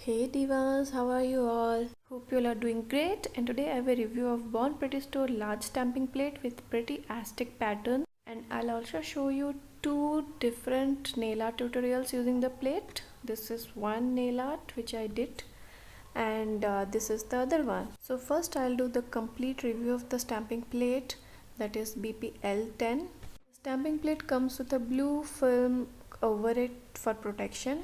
Hey divas, how are you all? Hope you all are doing great. And today I have a review of Born Pretty Store large stamping plate with pretty Aztec pattern. And I'll also show you two different nail art tutorials using the plate. This is one nail art which I did, and this is the other one. So first I'll do the complete review of the stamping plate, that is BPL10. Stamping plate comes with a blue film over it for protection.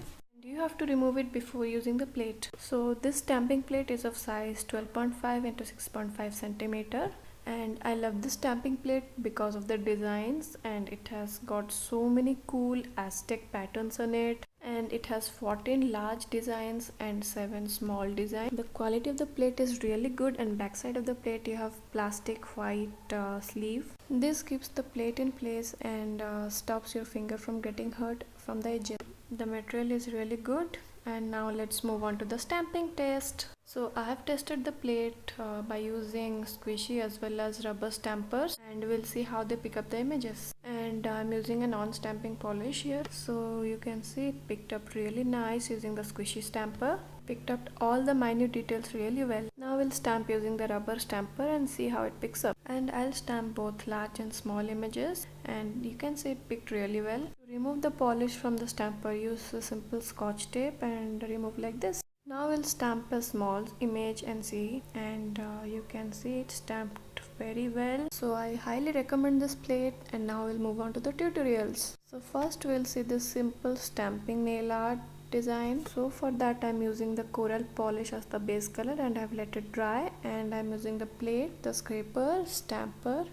You have to remove it before using the plate. So this stamping plate is of size 12.5 into 6.5 centimeter, and I love this stamping plate because of the designs, and it has got so many cool Aztec patterns on it, and it has 14 large designs and 7 small designs. The quality of the plate is really good, and backside of the plate you have plastic white sleeve. This keeps the plate in place and stops your finger from getting hurt from the edges. The material is really good, and now let's move on to the stamping test. So I have tested the plate by using squishy as well as rubber stampers, and we'll see how they pick up the images. And I'm using a non-stamping polish here, so you can see it picked up really nice using the squishy stamper. Picked up all the minute details really well. Now we'll stamp using the rubber stamper and see how it picks up. And I'll stamp both large and small images, and you can see it picked really well. To remove the polish from the stamper, use a simple scotch tape and remove like this. Now we'll stamp a small image and see, and you can see it stamped very well. So I highly recommend this plate, and now we'll move on to the tutorials. So first we'll see this simple stamping nail art design. So for that I'm using the coral polish as the base color, and I've let it dry, and I'm using the plate, the scraper, stamper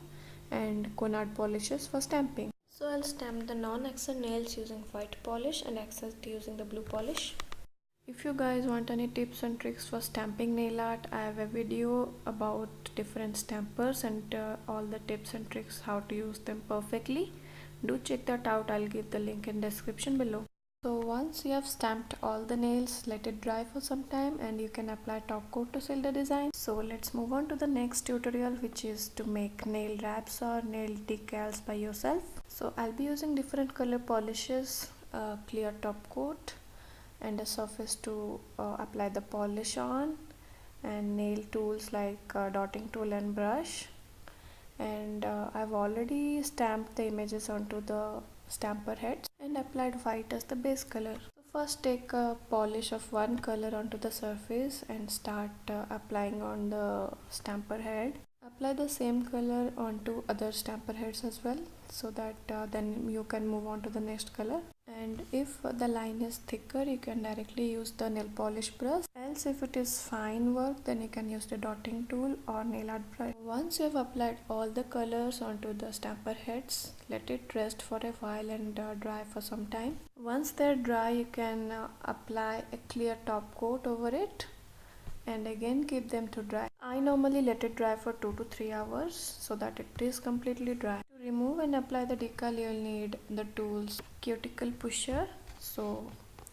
and Conard polishes for stamping. So I'll stamp the non-accent nails using white polish and accent using the blue polish. If you guys want any tips and tricks for stamping nail art, I have a video about different stampers and all the tips and tricks how to use them perfectly. Do check that out. I'll give the link in description below. So once you have stamped all the nails, let it dry for some time, and you can apply top coat to seal the design. So let's move on to the next tutorial, which is to make nail wraps or nail decals by yourself. So I'll be using different color polishes, clear top coat and a surface to apply the polish on, and nail tools like dotting tool and brush. And I've already stamped the images onto the stamper heads and applied white as the base color. So first take a polish of one color onto the surface and start applying on the stamper head. Apply the same color onto other stamper heads as well, so that then you can move on to the next color. And if the line is thicker, you can directly use the nail polish brush. Else if it is fine work, then you can use the dotting tool or nail art brush. Once you have applied all the colors onto the stamper heads, let it rest for a while and dry for some time. Once they're dry, you can apply a clear top coat over it and again keep them to dry. I normally let it dry for 2 to 3 hours so that it is completely dry. To remove and apply the decal, you'll need the tools cuticle pusher. So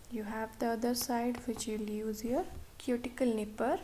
you have the other side which you'll use here, cuticle nipper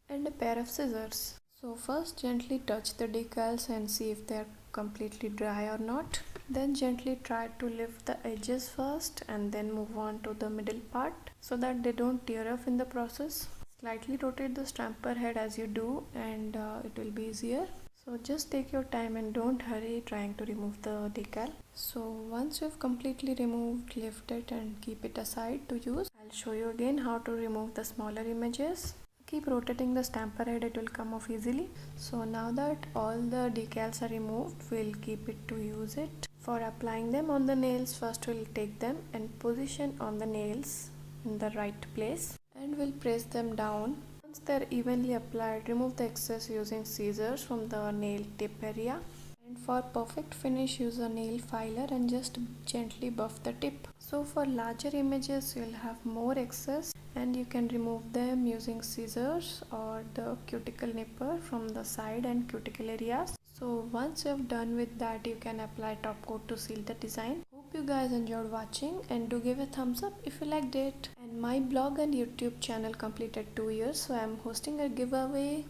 and a pair of scissors. So first gently touch the decals and see if they are completely dry or not. Then gently try to lift the edges first and then move on to the middle part so that they don't tear off in the process. Slightly rotate the stamper head as you do, and it will be easier. So just take your time and don't hurry trying to remove the decal. So once you have completely removed, lift it and keep it aside to use. I'll show you again how to remove the smaller images. Keep rotating the stamper head, it will come off easily. So now that all the decals are removed, we'll keep it to use it. For applying them on the nails, first we'll take them and position on the nails in the right place, and we'll press them down. Once they're evenly applied, remove the excess using scissors from the nail tip area. And for perfect finish, use a nail filer and just gently buff the tip. So for larger images, you'll have more excess, and you can remove them using scissors or the cuticle nipper from the side and cuticle areas. So once you have done with that, you can apply top coat to seal the design. Hope you guys enjoyed watching, and do give a thumbs up if you liked it. And my blog and YouTube channel completed 2 years, so I'm hosting a giveaway.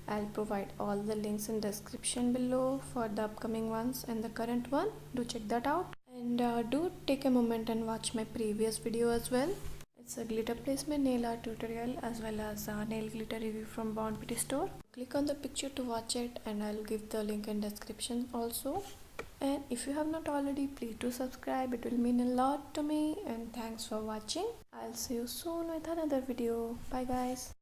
I'll provide all the links in description below for the upcoming ones and the current one. Do check that out, and do take a moment and watch my previous video as well. It's a glitter placement nail art tutorial as well as a nail glitter review from Born Pretty Store. Click on the picture to watch it, and I'll give the link in description also. And if you have not already, please do subscribe. It will mean a lot to me, and thanks for watching. I'll see you soon with another video. Bye guys.